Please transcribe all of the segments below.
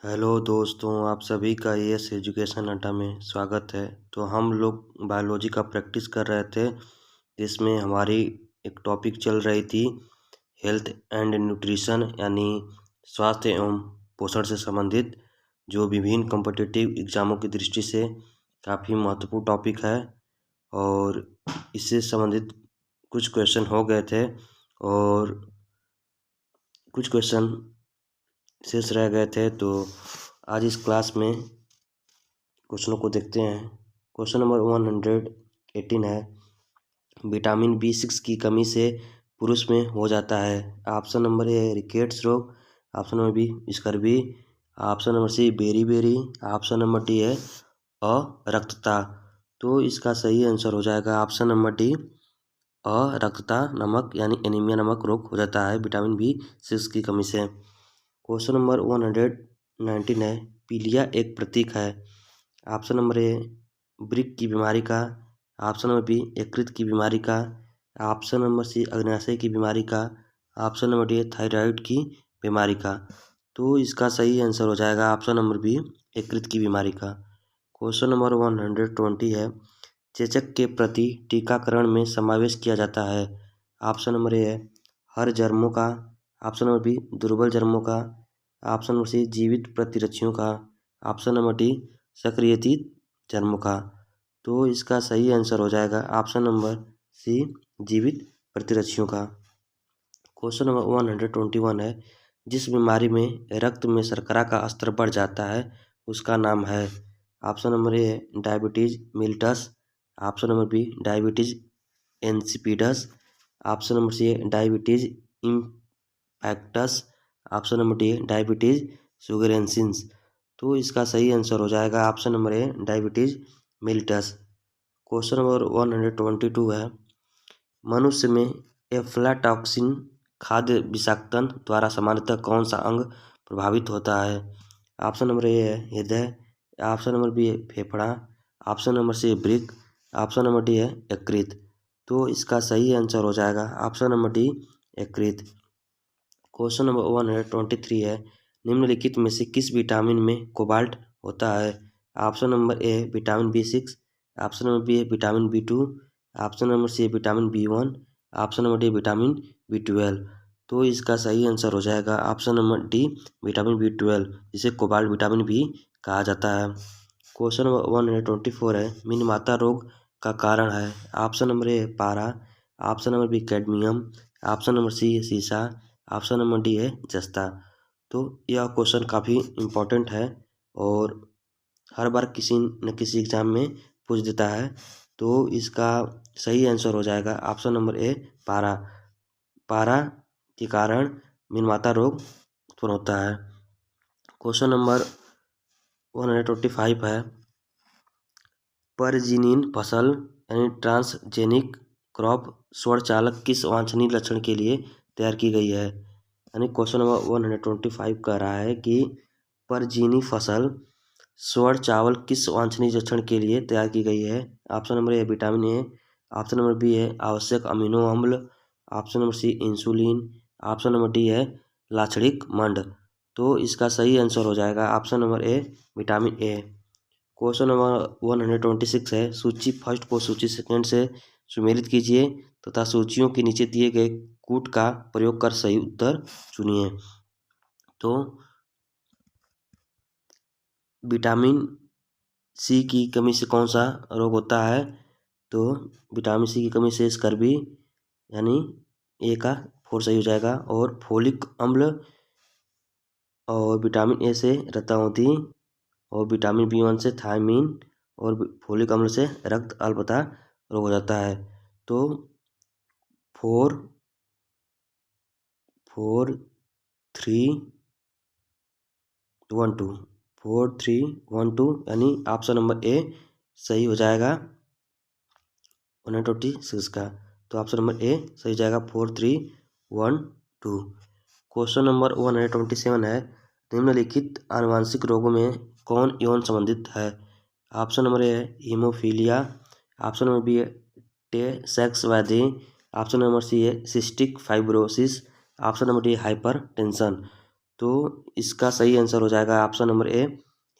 Hello दोस्तों, आप सभी का एस एजुकेशन अड्डा में स्वागत है। तो हम लोग बायोलॉजी का प्रैक्टिस कर रहे थे, जिसमें हमारी एक टॉपिक चल रही थी हेल्थ एंड न्यूट्रिशन, यानी स्वास्थ्य एवं पोषण से संबंधित, जो विभिन्न कॉम्पिटिटिव एग्ज़ामों की दृष्टि से काफ़ी महत्वपूर्ण टॉपिक है। और इससे संबंधित कुछ क्वेश्चन हो गए थे और कुछ क्वेश्चन शेष रह गए थे। तो आज इस क्लास में क्वेश्चनों को देखते हैं। क्वेश्चन नंबर 118 है, विटामिन B6 की कमी से पुरुष में हो जाता है। ऑप्शन नंबर ए रिकेट्स रोग, option number B scurvy, option number C beri, option number D है अरक्तता। तो इसका सही आंसर हो जाएगा ऑप्शन नंबर डी, अरक्तता नमक यानी एनीमिया नमक रोग हो जाता है विटामिन B6 की कमी से। क्वेश्चन नंबर 119 है, पीलिया एक प्रतीक है। ऑप्शन नंबर ए ब्रिक की बीमारी का, ऑप्शन नंबर बी यकृत की बीमारी का, ऑप्शन नंबर सी अग्नाशय की बीमारी का, ऑप्शन नंबर डी थायराइड की बीमारी का। तो इसका सही आंसर हो जाएगा ऑप्शन नंबर बी, यकृत की बीमारी का। क्वेश्चन नंबर 120 है, चेचक के प्रति टीकाकरण में समावेश किया जाता है। ऑप्शन नंबर ए है हर जर्मों का, ऑप्शन नंबर बी दुर्बल जर्मों का, ऑप्शन नंबर सी जीवित प्रतिरक्षियों का, ऑप्शन नंबर डी सक्रियतित जर्मों का। तो इसका सही आंसर हो जाएगा ऑप्शन नंबर सी, जीवित प्रतिरक्षियों का। क्वेश्चन नंबर 121 है, जिस बीमारी में रक्त में शर्करा का स्तर बढ़ जाता है उसका नाम है। Option number A diabetes mellitus, option number B diabetes insipidus, option number C diabetes impactus, option number D diabetes sugarensis. तो इसका सही आंसर हो जाएगा option number A diabetes mellitus. Question number 122 है, मनुष्य में एफ्लाटॉक्सिन खाद्य विषाक्तन द्वारा सामान्यतः कौन सा अंग प्रभावित होता है। ऑप्शन नंबर ए है हृदय, ऑप्शन नंबर बी है फेफड़ा, ऑप्शन नंबर सी ब्रिक, ऑप्शन नंबर डी है यकृत। तो इसका सही आंसर हो जाएगा ऑप्शन नंबर डी यकृत। क्वेश्चन नंबर 123 है, निम्नलिखित में से किस विटामिन में कोबाल्ट होता है। Option number A vitamin B6, option number B है vitamin B2, option number C vitamin B1, option number D vitamin B12। तो इसका सही आंसर हो जाएगा option number D vitamin B12, जिसे कोबाल्ट विटामिन भी कहा जाता है। क्वेश्चन नंबर 124 है, मिनमाता रोग का कारण है। ऑप्शन नंबर ए पारा, option number B cadmium, option number C सीसा, ऑप्शन नंबर डी है जस्ता। तो यह क्वेश्चन काफ़ी इम्पोर्टेंट है और हर बार किसी न किसी एग्ज़ाम में पूछ देता है। तो इसका सही आंसर हो जाएगा ऑप्शन नंबर ए पारा। पारा के कारण मिनमाता रोग उत्पन्न होता है। क्वेश्चन नंबर 125 है, परजीनीन फसल यानी ट्रांसजेनिक क्रॉप स्वरचालक किस वांछनीय लक्षण के लिए तैयार की गई है। यानी क्वेश्चन नंबर 125 कह रहा है कि परजीनी फसल स्वर्ण चावल किस वांछनीय लक्षण के लिए तैयार की गई है। Option number A vitamin A, option number B है आवश्यक अमीनो अम्ल, option number C insulin, option number D है लाक्षणिक मंड। तो इसका सही आंसर हो जाएगा option number A vitamin A. Question number 126 है, सूची फर्स्ट को सूची सेकंड से सुमेलित कीजिए तथा सूचियों के नीचे दिए गए कूट का प्रयोग कर सही उत्तर चुनिए। तो विटामिन सी की कमी से कौन सा रोग होता है। तो विटामिन सी की कमी से स्कर्वी यानी ए का 4 सही हो जाएगा, और फोलिक अम्ल और विटामिन ए से रतौंधी, और विटामिन B1 से थायमीन, और फोलिक अम्ल से रक्त अल्पता रोग हो जाता है। तो 4 4 3 1 2 4 3 1 2 यानी ऑप्शन नंबर ए सही हो जाएगा 126 का। तो ऑप्शन नंबर ए सही हो जाएगा 4 3 1 2। क्वेश्चन नंबर 127 है, निम्नलिखित आनुवांशिक रोगों में कौन यौन संबंधित है। ऑप्शन नंबर ए है हीमोफीलिया, ऑप्शन नंबर बी है टे-सेक्स व्याधि, ऑप्शन नंबर सी है cystic fibrosis, option number D hyper tension. तो इसका सही आंसर हो जाएगा ऑप्शन नंबर ए,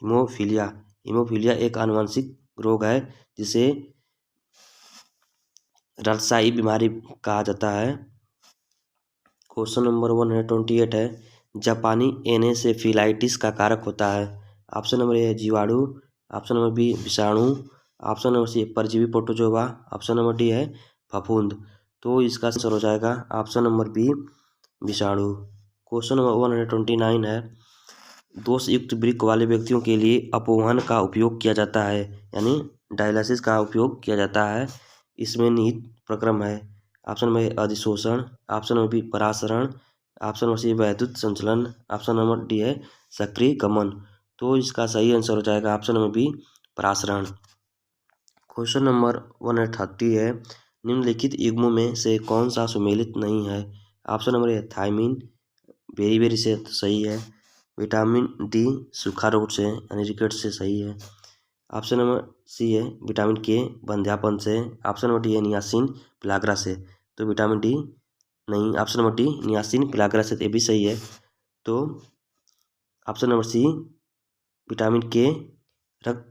हीमोफीलिया। हीमोफीलिया एक आनुवंशिक रोग है जिसे रक्तस्रावी बीमारी कहा जाता है। क्वेश्चन नंबर 128 है, जापानी एनेसेफेलाइटिस का कारक होता है। ऑप्शन नंबर ए जीवाणु, ऑप्शन नंबर बी विषाणु, ऑप्शन नंबर सी परजीवी प्रोटोजोआ, ऑप्शन नंबर डी है फफूंद। तो इसका आंसर हो जाएगा ऑप्शन नंबर बी विषाणु। क्वेश्चन नंबर 129 है, दोषयुक्त वृक्क वाले व्यक्तियों के लिए अपवहन का उपयोग किया जाता है, यानी डायलिसिस का उपयोग किया जाता है। इसमें निहित प्रक्रम है। ऑप्शन नंबर ए अधिशोषण, ऑप्शन नंबर बी परासरण, ऑप्शन नंबर सी वैद्युत संचलन, ऑप्शन नंबर डी है सक्रिय गमन। तो इसका सही आंसर हो जाएगा ऑप्शन नंबर बी परासरण। क्वेश्चन नंबर 130 है, निम्नलिखित युग्मों में से कौन सा सुमेलित नहीं है। ऑप्शन नंबर ए थायमीन, वेरी वेरी से तो सही है। विटामिन डी सूखा रोग से यानी रिकेट्स से सही है। ऑप्शन नंबर सी है विटामिन के बंध्यापन से, ऑप्शन नंबर डी है नियासिन पिलाग्रा से। तो विटामिन डी नहीं, ऑप्शन नंबर डी नियासिन पिलाग्रा से, ये भी सही है। तो ऑप्शन नंबर सी विटामिन के रक्त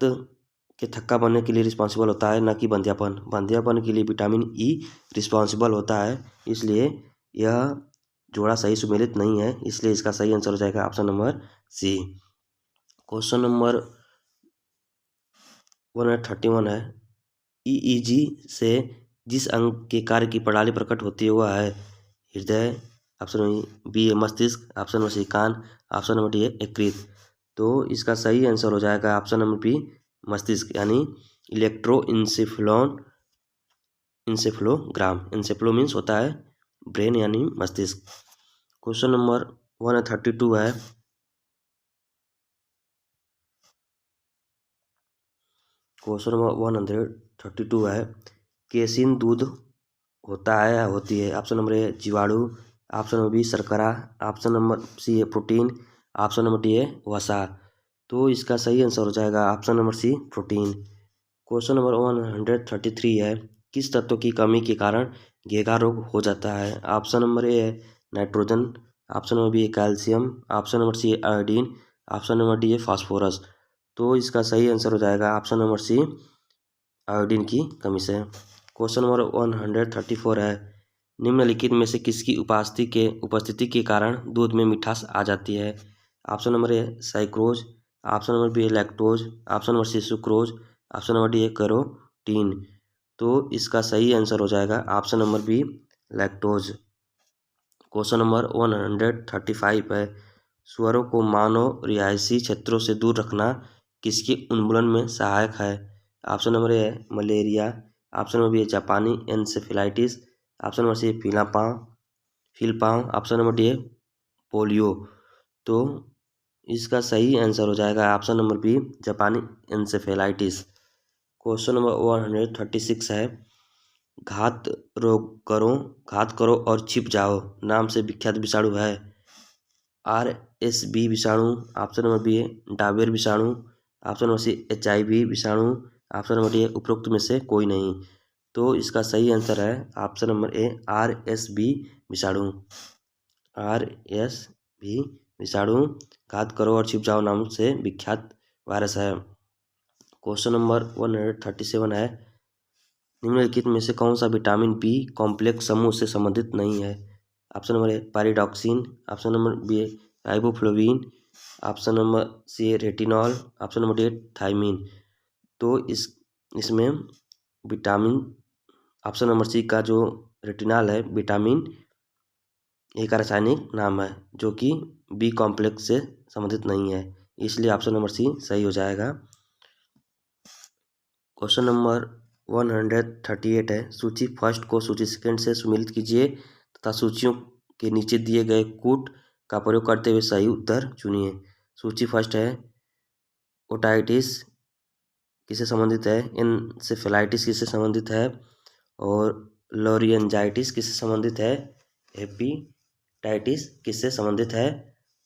के थक्का बनने के लिए रिस्पॉन्सिबल होता है, न कि बंध्यापन। बंध्यापन के लिए विटामिन ई रिस्पॉन्सिबल होता है, इसलिए यह जोड़ा सही सुमेलित नहीं है, इसलिए इसका सही आंसर हो जाएगा option number C. Question number 131 है, ईईजी से जिस अंग के कार्य की प्रणाली प्रकट होती है वह है हृदय, ऑप्शन नंबर बी है मस्तिष्क, ऑप्शन नंबर सी कान, ऑप्शन नंबर डी है यकृत। तो इसका सही आंसर हो जाएगा ऑप्शन नंबर बी मस्तिष्क, यानी इंसेफ्लोग्राम। इंसेफ्लो मीन्स होता है ब्रेन यानी मस्तिष्क। क्वेश्चन नंबर 132 है, क्वेश्चन नंबर 132 है, केसिन दूध होता है या होती है। ऑप्शन नंबर ए जीवाणु, ऑप्शन नंबर बी शर्करा, ऑप्शन नंबर सी है प्रोटीन, ऑप्शन नंबर डी है वसा। तो इसका सही आंसर हो जाएगा option number C protein. Question number 133 है, किस तत्व की कमी के कारण घेगा रोग हो जाता है। ऑप्शन नंबर ए है नाइट्रोजन, ऑप्शन नंबर बी है कैल्शियम, ऑप्शन नंबर सी है आयोडीन, ऑप्शन नंबर डी है फास्फोरस। तो इसका सही आंसर हो जाएगा ऑप्शन नंबर सी आयोडीन की कमी से। क्वेश्चन नंबर 134 है, निम्नलिखित में से किसकी उपस्थिति के कारण दूध में मिठास आ जाती है। ऑप्शन नंबर ए साइक्रोज, ऑप्शन नंबर बी है lactose, option number C sucrose, option number D है कैरोटीन। तो इसका सही आंसर हो जाएगा option number B lactose. Question number 135 है, सुअरों को मानव रिहायशी क्षेत्रों से दूर रखना किसके उन्मूलन में सहायक है। ऑप्शन नंबर ए है मलेरिया, ऑप्शन नंबर बी है जापानी एन्सेफेलाइटिस, ऑप्शन नंबर सी है फीलपाव, ऑप्शन नंबर डी है पोलियो। तो इसका सही आंसर हो जाएगा ऑप्शन नंबर बी जापानी एन्सेफेलाइटिस। क्वेश्चन नंबर 136 है, घात करो और छिप जाओ नाम से विख्यात विषाणु है। RSV विषाणु, ऑप्शन नंबर बी है डावेर विषाणु, ऑप्शन नंबर सी HIV विषाणु, ऑप्शन नंबर डी है उपरोक्त में से कोई नहीं। तो इसका सही आंसर है ऑप्शन नंबर ए RSV विषाणु। RSV विषाणु घात करो और छिप जाओ नाम से विख्यात वायरस है। क्वेश्चन नंबर 137 है, निम्नलिखित में से कौन सा विटामिन बी कॉम्प्लेक्स समूह से संबंधित नहीं है। Option number A pyridoxine, option number B है राइबोफ्लोविन, ऑप्शन नंबर सी है रेटिनॉल, ऑप्शन नंबर डी है थायमीन। तो इसमें विटामिन ऑप्शन नंबर सी का जो रेटिनॉल है विटामिन ए का रासायनिक नाम है, जो कि बी कॉम्प्लेक्स से संबंधित नहीं है, इसलिए ऑप्शन नंबर सी सही हो जाएगा। क्वेश्चन नंबर 138 है, सूची फर्स्ट को सूची सेकंड से सुमेलित कीजिए तथा सूचियों के नीचे दिए गए कूट का प्रयोग करते हुए सही उत्तर चुनिए। सूची फर्स्ट है ओटाइटिस किससे संबंधित है, एन्सेफेलाइटिस किससे संबंधित है, और लॉरिंजाइटिस किससे संबंधित है, हेपेटाइटिस किससे संबंधित है।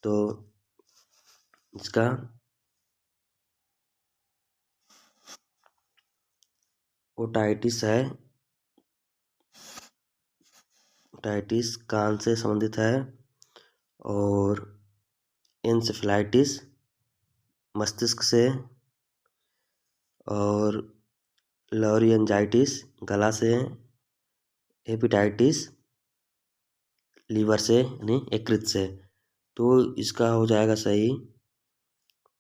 तो इसका ओटाइटिस है, ओटाइटिस कान से संबंधित है, और एन्सेफेलाइटिस मस्तिष्क से, और लॉरिंजाइटिस गला से, हेपेटाइटिस लीवर से यानी यकृत से। तो इसका हो जाएगा सही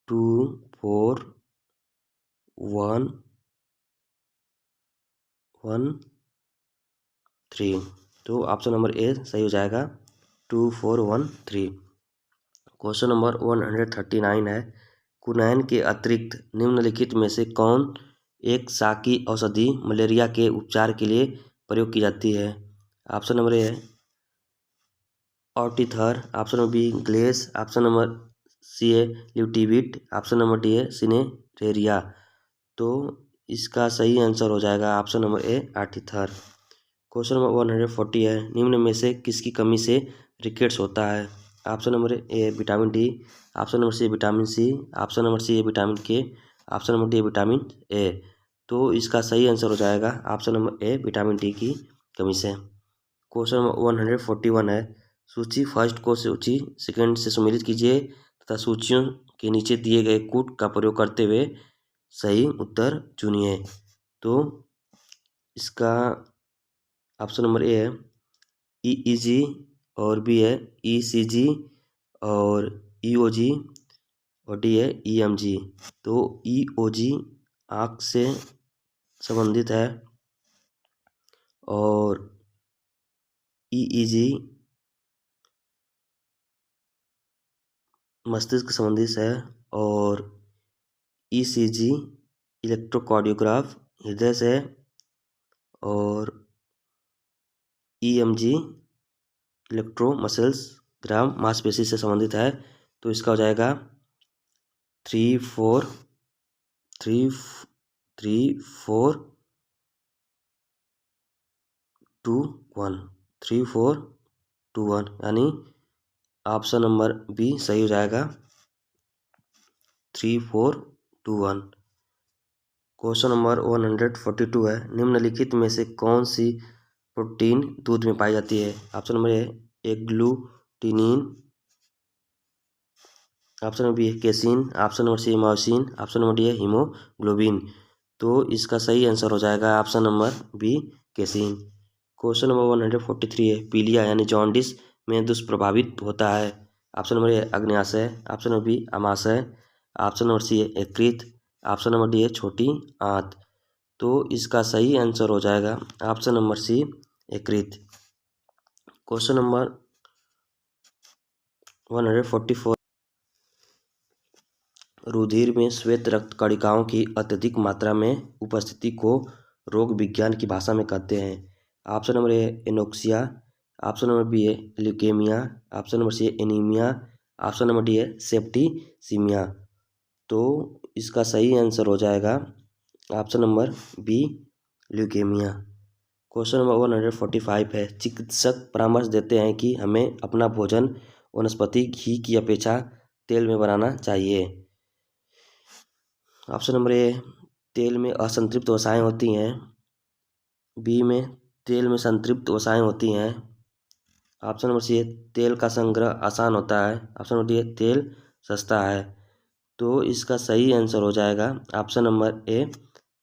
2 4 1 1 3। तो ऑप्शन नंबर ए सही हो जाएगा 2 4 1 3। क्वेश्चन नंबर 139 है, कुनैन के अतिरिक्त निम्नलिखित में से कौन एक शाकी औषधि मलेरिया के उपचार के लिए प्रयोग की जाती है? ऑप्शन नंबर ए है ऑर्टिथर, ऑप्शन नंबर बी ग्लेस, ऑप्शन नंबर सी है ल्यूटिविट, ऑप्शन नंबर डी है सिनेरेरिया। तो इसका सही आंसर हो जाएगा ऑप्शन नंबर ए ऑर्टिथर। क्वेश्चन नंबर 140 है, निम्न में से किसकी कमी से रिकेट्स होता है? Option number A vitamin D, option number C vitamin C, option number C vitamin K, option number D vitamin A. तो इसका सही आंसर हो जाएगा option number A vitamin D की कमी से। क्वेश्चन नंबर 141 है, सूची फर्स्ट को सूची सेकंड से सम्मिलित कीजिए तथा सूचियों के नीचे दिए गए कूट का प्रयोग करते हुए सही उत्तर चुनिए। तो इसका ऑप्शन नंबर ए है ईईजी, और बी है ईसीजी, और ईओजी, और डी है ईएमजी। तो ईओजी आँख से संबंधित है, और ईईजी मस्तिष्क संबंधित है, और ईसीजी इलेक्ट्रोकार्डियोग्राफ हृदय से, और ईएमजी इलेक्ट्रो मसल्स ग्राम मांसपेशी से संबंधित है। तो इसका हो जाएगा 3 4 3 3 4 2 1 3 4 2 1 यानी ऑप्शन नंबर बी सही हो जाएगा 3 4 2 1। क्वेश्चन नंबर 142 है, निम्नलिखित में से कौन सी प्रोटीन दूध में पाई जाती है? Option number A agglutinin, option number B है casein, option number C myosin, option number D है हीमोग्लोबिन। तो इसका सही आंसर हो जाएगा option number B casein. Question number 143 है, पीलिया यानी जॉन्डिस में दुष्प्रभावित होता है? ऑप्शन नंबर ए अग्न्याशय, ऑप्शन नंबर बी अमाशय, ऑप्शन नंबर सी है यकृत, ऑप्शन नंबर डी है छोटी आंत। तो इसका सही आंसर हो जाएगा ऑप्शन नंबर सी यकृत। क्वेश्चन नंबर 144, रुधिर में श्वेत रक्त कणिकाओं की अत्यधिक मात्रा में उपस्थिति को रोग विज्ञान की भाषा में कहते हैं? Option number A anoxia, option number B है ल्यूकेमिया, ऑप्शन नंबर सी है एनीमिया, ऑप्शन नंबर डी है सेप्टिसीमिया। तो इसका सही आंसर हो जाएगा option number B leukaemia. Question number 145 है, चिकित्सक परामर्श देते हैं कि हमें अपना भोजन वनस्पति घी की अपेक्षा तेल में बनाना चाहिए। ऑप्शन नंबर ए तेल में असंतृप्त वसाएं होती हैं, बी में तेल में संतृप्त वसाएं होती हैं, ऑप्शन नंबर सी है तेल का संग्रह आसान होता है, ऑप्शन नंबर डी है तेल सस्ता है। तो इसका सही आंसर हो जाएगा ऑप्शन नंबर ए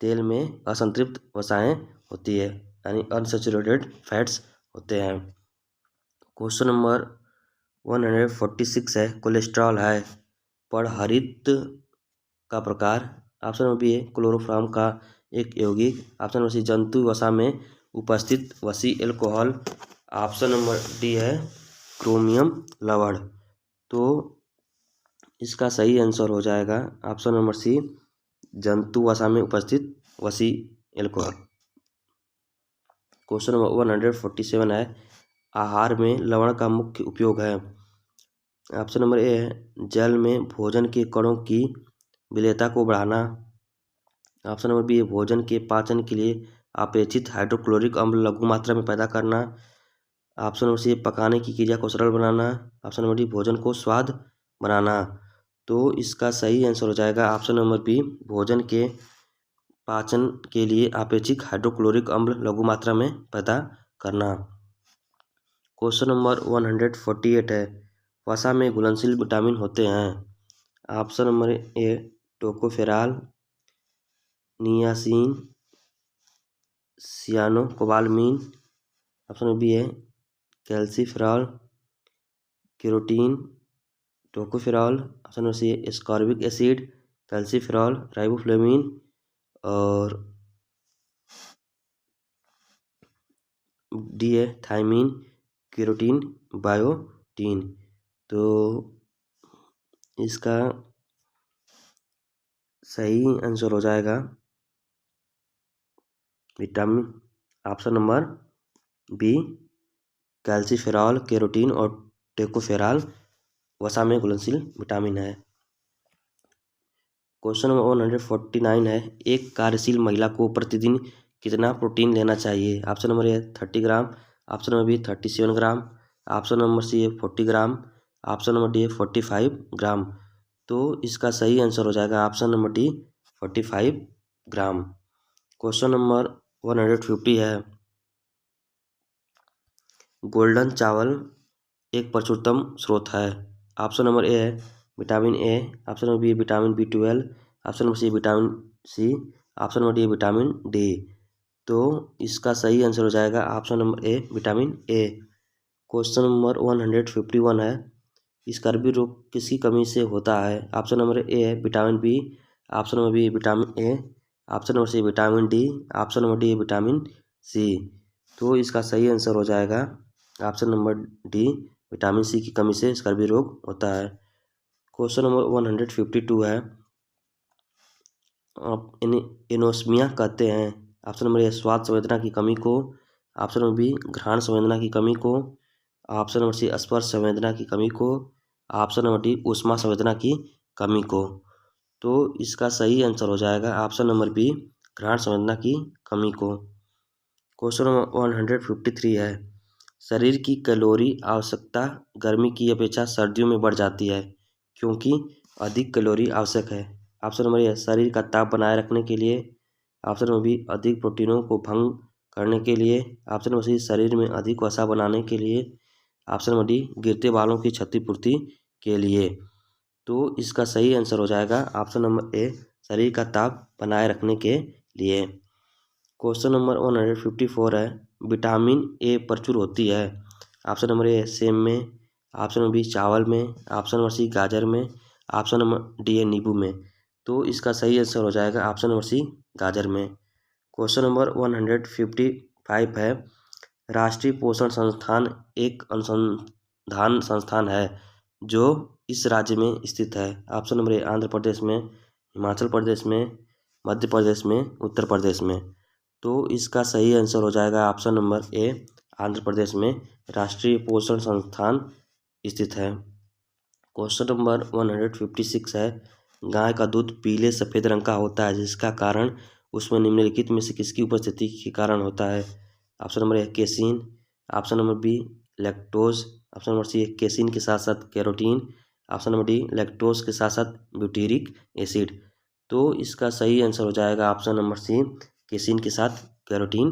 तेल में असंतृप्त वसाएं होती है यानी अनसैचुरेटेड फैट्स होते हैं। क्वेश्चन नंबर 146 है, कोलेस्ट्रॉल है परहरित का प्रकार? ऑप्शन नंबर बी है क्लोरोफॉर्म का एक यौगिक, ऑप्शन नंबर सी जंतु वसा में उपस्थित वसी एल्कोहल, ऑप्शन नंबर डी है क्रोमियम लवण। तो इसका सही आंसर हो जाएगा ऑप्शन नंबर सी जंतु वसा में उपस्थित वसी एल्कोहल। क्वेश्चन नंबर 147 है, आहार में लवण का मुख्य उपयोग है? ऑप्शन नंबर ए है जल में भोजन के कणों की विलेयता को बढ़ाना, ऑप्शन नंबर बी है भोजन के पाचन के लिए अपेक्षित हाइड्रोक्लोरिक अम्ल लघु मात्रा में पैदा करना, ऑप्शन नंबर सी है पकाने की क्रिया को सरल बनाना, ऑप्शन नंबर डी भोजन को स्वाद बनाना। तो इसका सही आंसर हो जाएगा ऑप्शन नंबर बी भोजन के पाचन के लिए अपेक्षित हाइड्रोक्लोरिक अम्ल लघु मात्रा में पैदा करना। क्वेश्चन नंबर 148 है, वसा में घुलनशील विटामिन होते हैं? Option number A tocopherol, niacin, cyanocobalamin. Option number B है calciferol, carotene, tocopherol. Option number C ascorbic acid, calciferol, riboflavin और डी है थायमीन, केरोटीन, बायोटीन। तो इसका सही आंसर हो जाएगा vitamin option number B calciferol, carotene और टोकोफेरॉल वसा में घुलनशील विटामिन है। क्वेश्चन नंबर 149 है, एक कार्यशील महिला को प्रतिदिन कितना प्रोटीन लेना चाहिए? Option number A 30 gram, option number B 37 gram, option number C है 40 ग्राम, ऑप्शन नंबर डी है 45 ग्राम। तो इसका सही आंसर हो जाएगा ऑप्शन नंबर डी 45 ग्राम। क्वेश्चन नंबर 150 है, गोल्डन चावल एक प्रचुरतम स्रोत है? ऑप्शन नंबर ए है vitamin A, option number B vitamin B12, option number C vitamin C, option number D vitamin D. तो इसका सही आंसर हो जाएगा option number A vitamin A. Question number 151 है, स्कर्वी रोग किसकी कमी से होता है? ऑप्शन नंबर ए है vitamin B, option number B vitamin A, option number C vitamin D, option number D vitamin C. तो इसका सही आंसर हो जाएगा option number D vitamin C की कमी से स्कर्वी रोग होता है। क्वेश्चन नंबर 152 है, एनोस्मिया कहते हैं? ऑप्शन नंबर ए स्वाद संवेदना की कमी को, ऑप्शन नंबर बी घ्राण संवेदना की कमी को, ऑप्शन नंबर सी स्पर्श संवेदना की कमी को, ऑप्शन नंबर डी ऊष्मा संवेदना की कमी को। तो इसका सही आंसर हो जाएगा ऑप्शन नंबर बी घ्राण संवेदना की कमी को। क्वेश्चन नंबर 153 है, शरीर की कैलोरी आवश्यकता गर्मी की अपेक्षा सर्दियों में बढ़ जाती है क्योंकि अधिक कैलोरी आवश्यक है? ऑप्शन नंबर ए शरीर का ताप बनाए रखने के लिए, ऑप्शन नंबर बी अधिक प्रोटीनों को भंग करने के लिए, ऑप्शन नंबर सी शरीर में अधिक वसा बनाने के लिए, ऑप्शन नंबर डी गिरते बालों की क्षतिपूर्ति के लिए। तो इसका सही आंसर हो जाएगा ऑप्शन नंबर ए शरीर का ताप बनाए रखने के लिए। क्वेश्चन नंबर 154 है, विटामिन ए प्रचुर होती है? ऑप्शन नंबर ए सेम में, ऑप्शन नंबर बी चावल में, ऑप्शन नंबर सी गाजर में, ऑप्शन नंबर डी है नींबू में। तो इसका सही आंसर हो जाएगा ऑप्शन नंबर सी गाजर में। क्वेश्चन नंबर 155 है, राष्ट्रीय पोषण संस्थान एक अनुसंधान संस्थान है जो इस राज्य में स्थित है? ऑप्शन नंबर ए आंध्र प्रदेश में, हिमाचल प्रदेश में, मध्य प्रदेश में, उत्तर प्रदेश में। तो इसका सही आंसर हो जाएगा ऑप्शन नंबर ए आंध्र प्रदेश में राष्ट्रीय पोषण संस्थान स्थित है। क्वेश्चन नंबर 156 है, गाय का दूध पीले सफ़ेद रंग का होता है जिसका कारण उसमें निम्नलिखित में से किसकी उपस्थिति के कारण होता है? Option number A casein, option number B lactose, option number C casein के साथ साथ carotene, option number D lactose के साथ साथ ब्यूटेरिक एसिड। तो इसका सही आंसर हो जाएगा ऑप्शन नंबर सी केसिन के साथ कैरोटीन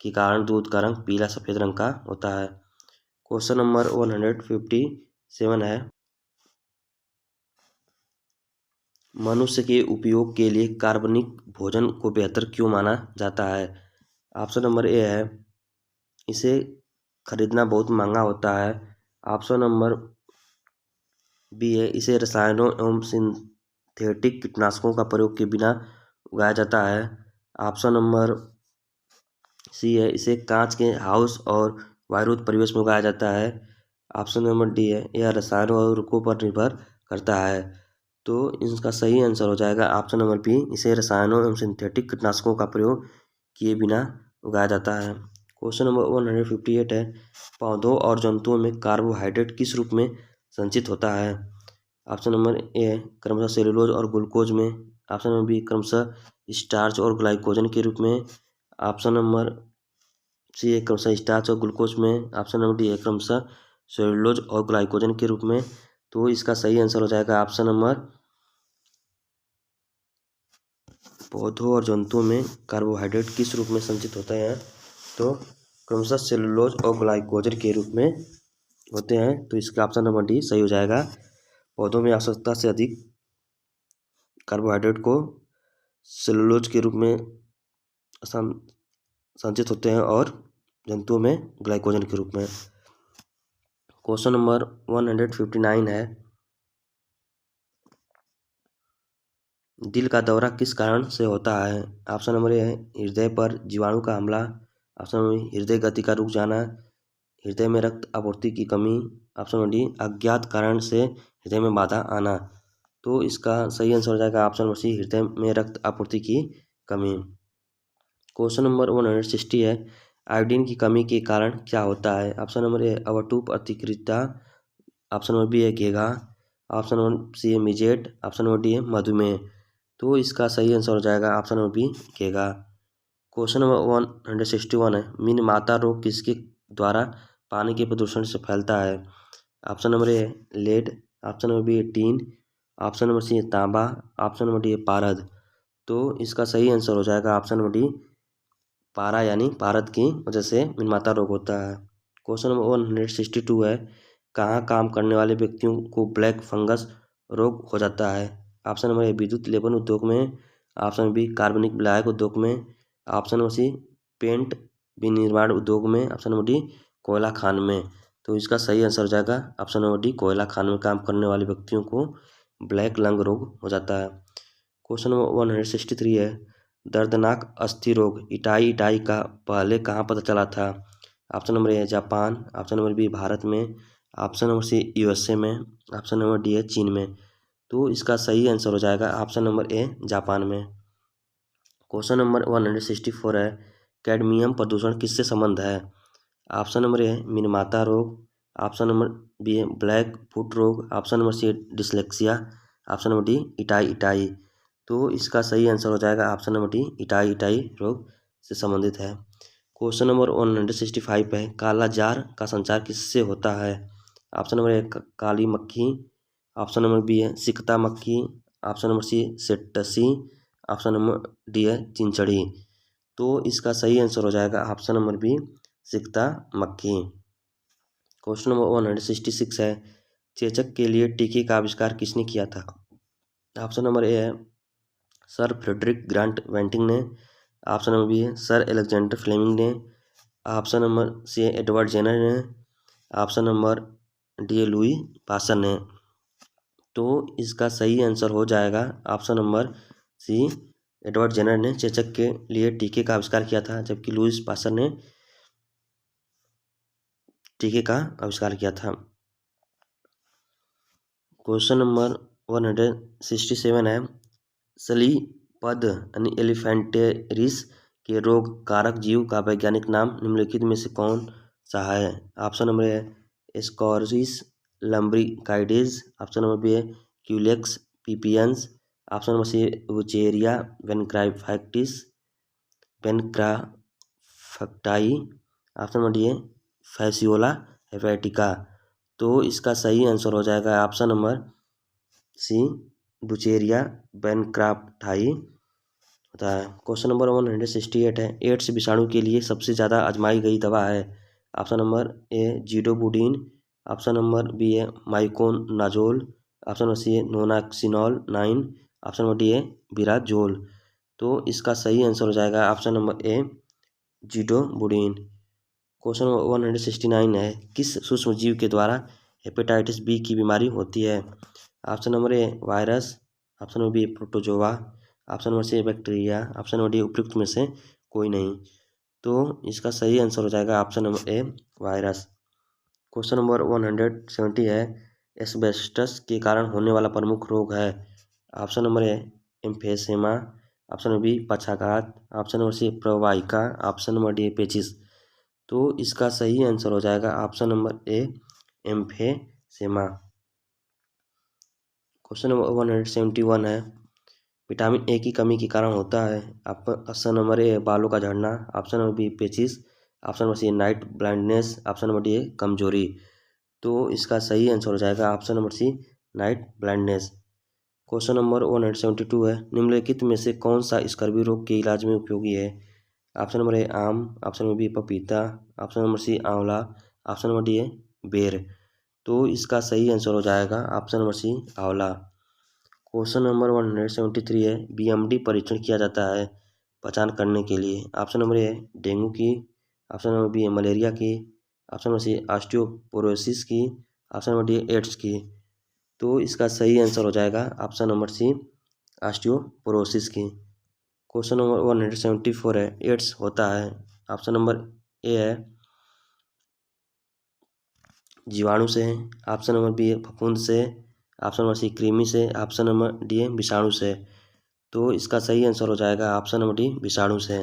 के कारण दूध का रंग पीला सफ़ेद रंग का होता है। क्वेश्चन नंबर 157 है, मनुष्य के उपयोग के लिए कार्बनिक भोजन को बेहतर क्यों माना जाता है? ऑप्शन नंबर ए है इसे खरीदना बहुत महंगा होता है, ऑप्शन नंबर बी है इसे रसायनों एवं सिंथेटिक कीटनाशकों का प्रयोग के बिना उगाया जाता है, ऑप्शन नंबर सी है इसे कांच के हाउस और वायुरोध परिवेश में उगाया जाता है, ऑप्शन नंबर डी है यह रसायनों और उर्वरकों पर निर्भर करता है। तो इसका सही आंसर हो जाएगा ऑप्शन नंबर बी इसे रसायनों एवं सिंथेटिक कीटनाशकों का प्रयोग किए बिना उगाया जाता है। क्वेश्चन नंबर 158 है, पौधों और जंतुओं में कार्बोहाइड्रेट किस रूप में संचित होता है? ऑप्शन नंबर ए क्रमशः सेलुलोज और ग्लूकोज में, ऑप्शन नंबर बी क्रमशः स्टार्च और ग्लाइकोजन के रूप में, ऑप्शन नंबर सी है क्रमशः स्टार्च और ग्लूकोज में, ऑप्शन नंबर डी है क्रमशः सेलुलोज और ग्लाइकोजन के रूप में। तो इसका सही आंसर हो जाएगा ऑप्शन नंबर पौधों और जंतुओं में कार्बोहाइड्रेट किस रूप में संचित होते हैं? तो क्रमशः सेलुलोज और ग्लाइकोजन के रूप में होते हैं, तो इसका ऑप्शन नंबर डी सही हो जाएगा। पौधों में आवश्यकता से अधिक कार्बोहाइड्रेट को सेलुलोज के रूप में संचित होते हैं और जंतुओं में ग्लाइकोजन के रूप में। क्वेश्चन नंबर 159 है, दिल का दौरा किस कारण से होता है? ऑप्शन नंबर ए है हृदय पर जीवाणु का हमला, ऑप्शन नंबर बी हृदय गति का रुक जाना, हृदय में रक्त आपूर्ति की कमी, ऑप्शन नंबर डी अज्ञात कारण से हृदय में बाधा आना। तो इसका सही आंसर हो जाएगा ऑप्शन नंबर सी, हृदय में रक्त आपूर्ति की कमी। क्वेश्चन नंबर 160 है, आयोडीन की कमी के कारण क्या होता है? ऑप्शन नंबर ए अवटु प्रतिक्रिया, ऑप्शन नंबर बी है घेघा, ऑप्शन नंबर सी है मिजेट, ऑप्शन नंबर डी है मधुमेह। तो इसका सही आंसर हो जाएगा ऑप्शन नंबर बी घेघा। क्वेश्चन नंबर 161 है, मीन माता रोग किसके द्वारा पानी के प्रदूषण से फैलता है? Option number A lead, option number B है टीन, ऑप्शन नंबर सी है तांबा, ऑप्शन नंबर डी है पारद। तो इसका सही आंसर हो जाएगा ऑप्शन नंबर डी पारा यानी पारद की वजह से मिनमाता रोग होता है। क्वेश्चन नंबर 162 है, कहाँ काम करने वाले व्यक्तियों को ब्लैक फंगस रोग हो जाता है? ऑप्शन नंबर ए विद्युत लेपन उद्योग में, ऑप्शन नंबर बी कार्बनिक विलायक उद्योग में, ऑप्शन नंबर सी पेंट विनिर्माण उद्योग में, ऑप्शन नंबर डी कोयला खान में। तो इसका सही आंसर हो जाएगा ऑप्शन नंबर डी कोयला खान में काम करने वाले व्यक्तियों को ब्लैक लंग रोग हो जाता है। क्वेश्चन नंबर 163 है, दर्दनाक अस्थि रोग इटाई इटाई का पहले कहाँ पता चला था? Option number A Japan, option number B Bharat में, ऑप्शन नंबर सी यूएसए में, ऑप्शन नंबर डी है चीन में। तो इसका सही आंसर हो जाएगा ऑप्शन नंबर ए जापान में। क्वेश्चन नंबर 164 है, कैडमियम प्रदूषण किससे संबंध है? ऑप्शन नंबर ए मिनमाता रोग, ऑप्शन नंबर बी है ब्लैक फुट रोग, option number C dyslexia, option number D itai itai. तो इसका सही आंसर हो जाएगा option number D itai itai रोग से संबंधित है। क्वेश्चन नंबर 165 है, काला जार का संचार किससे होता है? ऑप्शन नंबर ए काली मक्खी, ऑप्शन नंबर बी है सिकता मक्खी, option number C tsetse, option number D है चिंचड़ी। तो इसका सही आंसर हो जाएगा ऑप्शन नंबर बी सिकता मक्खी। क्वेश्चन नंबर 166 है, चेचक के लिए टीके का आविष्कार किसने किया था? ऑप्शन नंबर ए है सर फ्रेडरिक ग्रांट वेंटिंग ने, ऑप्शन नंबर बी है सर एलेक्जेंडर फ्लेमिंग ने, ऑप्शन नंबर सी है एडवर्ड जेनर ने, ऑप्शन नंबर डी है लुई पास्चर ने। तो इसका सही आंसर हो जाएगा option number C, Edward Jenner ने चेचक के लिए टीके का आविष्कार किया था, जबकि लुई पास्चर ने टीके का आविष्कार किया था। क्वेश्चन नंबर 167 है, सलीपद यानी एलिफेंटेरिस के रोग कारक जीव का वैज्ञानिक नाम निम्नलिखित में से कौन सा है? Option number A Ascaris lumbricoides, option number B है Culex pipiens, option number C Wuchereria bancrofti, option number D है फैसियोला हेपेटिका। तो इसका सही आंसर हो जाएगा ऑप्शन नंबर सी बुचेरिया वेनक्राफ्टाई होता है। क्वेश्चन नंबर 168 है, एड्स विषाणु के लिए सबसे ज़्यादा आजमाई गई दवा है? Option number A zidovudine, option number B है माइकोनाजोल, ऑप्शन नंबर सी है नोनाक्सिनॉल 9, ऑप्शन नंबर डी है विराजोल। तो इसका सही आंसर हो जाएगा ऑप्शन नंबर ए जीडोबुडीन। क्वेश्चन 169 है, किस सूक्ष्म जीव के द्वारा हेपेटाइटिस बी की बीमारी होती है? Option number A virus, option number B protozoa, option number C bacteria, option number D उपयुक्त में से कोई नहीं। तो इसका सही आंसर हो जाएगा option number A virus. Question number 170 है, एस्बेस्टस के कारण होने वाला प्रमुख रोग है? Option number A emphysema, option number B पक्षाघात, ऑप्शन नंबर सी प्रवाहिका, ऑप्शन नंबर डी पेचिस। तो इसका सही आंसर हो जाएगा option number A emphysema. Question number 171 है, विटामिन ए की कमी के कारण होता है? ऑप्शन नंबर ए बालों का झड़ना, ऑप्शन नंबर बी पेचिस, option number C night blindness, option number D है कमजोरी। तो इसका सही आंसर हो जाएगा option number C night blindness. Question number 172 है, निम्नलिखित में से कौन सा स्कर्वी रोग के इलाज में उपयोगी है? ऑप्शन नंबर ए आम, ऑप्शन नंबर बी पपीता, ऑप्शन नंबर सी आंवला, ऑप्शन नंबर डी है बेर। तो इसका सही आंसर हो जाएगा ऑप्शन नंबर सी आंवला। क्वेश्चन नंबर 173 है, बीएमडी परीक्षण किया जाता है पहचान करने के लिए। ऑप्शन नंबर ए डेंगू की, ऑप्शन नंबर बी मलेरिया की, ऑप्शन नंबर सी ऑस्टियोपोरोसिस की, ऑप्शन नंबर डी एड्स की। तो इसका सही आंसर हो जाएगा ऑप्शन नंबर सी ऑस्टियोपोरोसिस की। क्वेश्चन नंबर 174 है, एड्स होता है। ऑप्शन नंबर ए है जीवाणु से, ऑप्शन नंबर बी है फफूंद से, ऑप्शन नंबर सी कृमि से, ऑप्शन नंबर डी है विषाणु से। तो इसका सही आंसर हो जाएगा ऑप्शन नंबर डी विषाणु से।